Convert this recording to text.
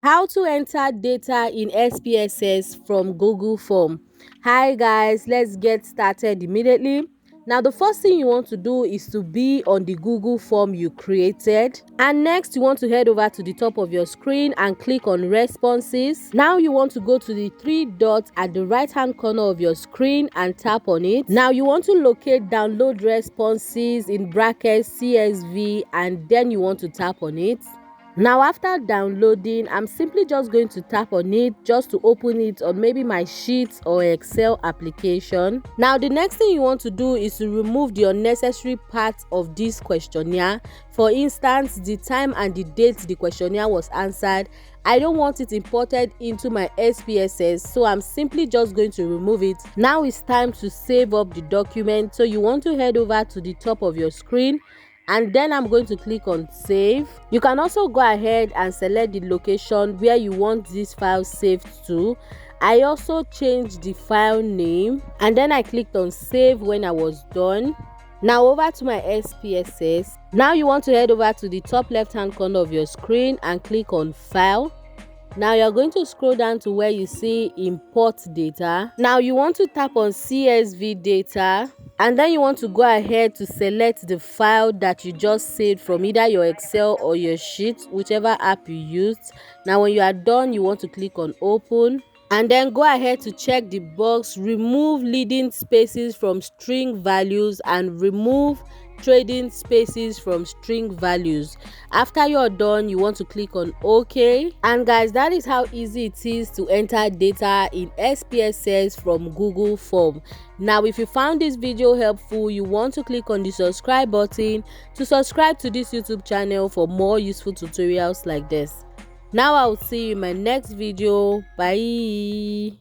How to enter data in SPSS from Google Form. Hi guys, let's get started immediately. Now the first thing you want to do is to be on the Google form you created, and next you want to head over to the top of your screen and click on responses. Now you want to go to the three dots at the right hand corner of your screen and tap on it. Now you want to locate download responses in brackets CSV, and then you want to tap on it. Now after downloading, I'm simply just going to tap on it just to open it on maybe my Sheets or Excel application. Now the next thing you want to do is to remove the unnecessary parts of this questionnaire. For instance, the time and the date the questionnaire was answered. I don't want it imported into my SPSS, so I'm simply just going to remove it. Now it's time to save up the document, so you want to head over to the top of your screen, and then I'm going to click on save. You can also go ahead and select the location where you want this file saved to. I also changed the file name, and then I clicked on save when I was done. Now over to my SPSS. Now you want to head over to the top left hand corner of your screen and click on file. Now you're going to scroll down to where you see import data. Now you want to tap on CSV data, and then you want to go ahead to select the file that you just saved from either your Excel or your Sheet, whichever app you used. Now when you are done, you want to click on open, and then go ahead to check the box remove leading spaces from string values and remove trading spaces from string values. After you're done, you want to click on OK. And guys, that is how easy it is to enter data in SPSS from Google Form. Now if you found this video helpful, you want to click on the subscribe button to subscribe to this YouTube channel for more useful tutorials like this. Now I'll see you in my next video. Bye.